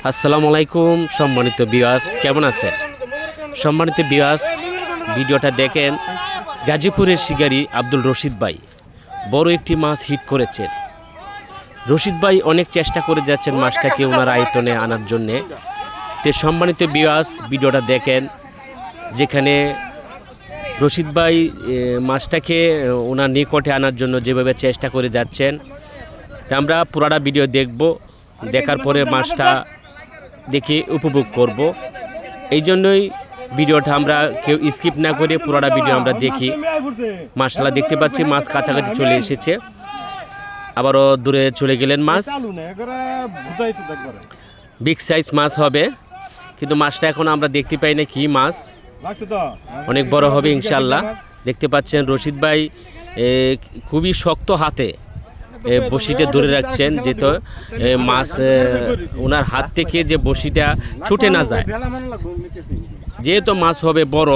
আসসালামু আলাইকুম সম্মানিত ভিউয়ার্স, কেমন আছেন? সম্মানিত ভিউয়ার্স, ভিডিওটা দেখেন। গাজীপুরের শিকারী আব্দুল রশিদ ভাই বড় একটি মাছ হিট করেছেন। রশিদ ভাই অনেক চেষ্টা করে যাচ্ছেন মাছটাকে ওনার আয়তনে আনার জন্যে। তো সম্মানিত ভিউয়ার্স, ভিডিওটা দেখেন, যেখানে রশিদ ভাই মাছটাকে ওনার নিকটে আনার জন্য যেভাবে চেষ্টা করে যাচ্ছেন, তা আমরা পুরাটা ভিডিও দেখব। দেখার পরে মাছটা দেখে উপভোগ করব। এই জন্যই ভিডিওটা আমরা কেউ স্কিপ না করে পুরোটা ভিডিও আমরা দেখি। মাশাআল্লাহ, দেখতে পাচ্ছি মাছ কাছাকাছি চলে এসেছে, আবারও দূরে চলে গেলেন মাছ। বিগ সাইজ মাছ হবে, কিন্তু মাছটা এখন আমরা দেখতে পাই না কি মাছ। অনেক বড় হবে ইনশাআল্লাহ। দেখতে পাচ্ছেন রশিদ ভাই খুবই শক্ত হাতে বসিটা ধরে রাখছেন, যেহেতু মাছ ওনার হাত থেকে যে বসিটা ছুটে না যায়, যেহেতু মাছ হবে বড়।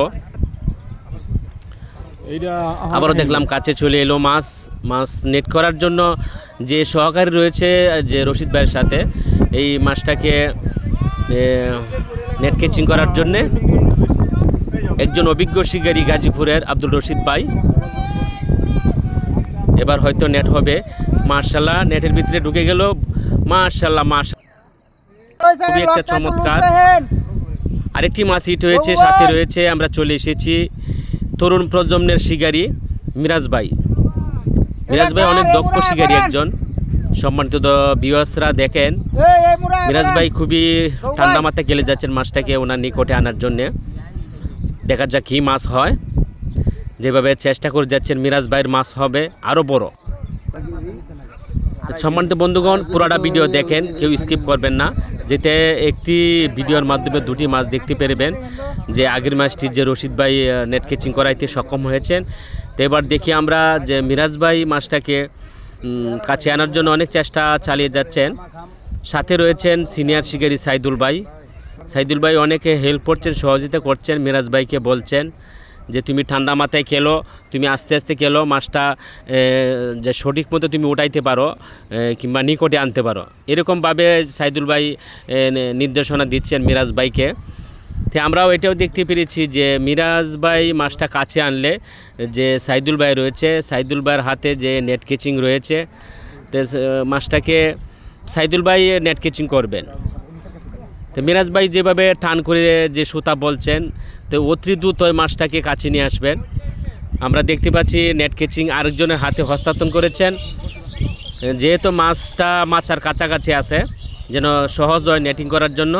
আবারও দেখলাম কাছে চলে এলো মাছ। মাছ নেট করার জন্য যে সহকারী রয়েছে যে রশিদ ভাইয়ের সাথে, এই মাছটাকে নেট ক্যাচিং করার জন্যে একজন অভিজ্ঞ শিকারী গাজীপুরের আব্দুল রশিদ ভাই। এবার হয়তো নেট হবে। মাশাআল্লাহ, নেটের ভিতরে ঢুকে গেল। মাশাআল্লাহ, খুবই একটা চমৎকার। আরেকটি মাছ হিট হয়েছে, সাথে রয়েছে। আমরা চলে এসেছি তরুণ প্রজন্মের শিকারী মিরাজ ভাই। মিরাজ ভাই অনেক দক্ষ শিকারী একজন। সম্মানিত ভিউয়ার্সরা দেখেন, মিরাজ ভাই খুবই ঠান্ডা মাথায় গেলে যাচ্ছেন মাছটাকে ওনার নিকটে আনার জন্যে। দেখা যাক কি মাছ হয়। যেভাবে চেষ্টা করে যাচ্ছেন মিরাজ ভাইয়ের মাছ হবে আরও বড়। সম্মানিত বন্ধুগণ, পুরোটা ভিডিও দেখেন, কেউ স্কিপ করবেন না, যেতে একটি ভিডিওর মাধ্যমে দুটি মাছ দেখতে পারবেন। যে আগের মাছটি যে রশিদ ভাই নেট ক্যাচিং করাইতে সক্ষম হয়েছেন, তো এবার দেখি আমরা যে মিরাজ ভাই মাছটাকে কাছে আনার জন্য অনেক চেষ্টা চালিয়ে যাচ্ছেন। সাথে রয়েছেন সিনিয়র শিকারী সাইদুল ভাই। সাইদুল ভাই অনেকে হেল্প করছেন, সহযোগিতা করছেন। মিরাজ ভাইকে বলছেন যে তুমি ঠান্ডা মাথায় খেলো, তুমি আস্তে আস্তে খেলো, মাছটা যে সঠিক মতো তুমি উঠাইতে পারো কিংবা নিকটে আনতে পারো, এরকমভাবে সাইদুল ভাই নির্দেশনা দিচ্ছেন মিরাজ ভাইকে। তো আমরাও এটাও দেখতে পেরেছি যে মিরাজ ভাই মাছটা কাছে আনলে যে সাইদুল ভাই রয়েছে, সাইদুল ভাইয়ের হাতে যে নেট ক্যাচিং রয়েছে, তো মাছটাকে সাইদুল ভাই নেট ক্যাচিং করবেন। তো মিরাজ ভাই যেভাবে টান করে যে সুতা বলছেন, তো অতি দ্রুত ওই মাছটাকে কাছে নিয়ে আসবেন। আমরা দেখতে পাচ্ছি নেট ক্যাচিং আরেকজনের হাতে হস্তান্তর করেছেন, যেহেতু মাছটা মাছার কাছাকাছি আছে, যেন সহজ হয় নেটিং করার জন্য।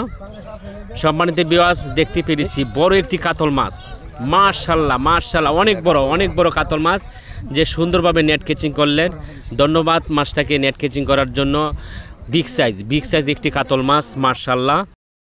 সম্মানিত ভিউয়ার্স, দেখতে পেরেছি বড় একটি কাতল মাছ। মাশাআল্লাহ, মাশাআল্লাহ, অনেক বড় কাতল মাছ, যে সুন্দরভাবে নেট ক্যাচিং করলেন। ধন্যবাদ মাছটাকে নেট ক্যাচিং করার জন্য। বিগ সাইজ একটি কাতল মাছ, মাশাআল্লাহ।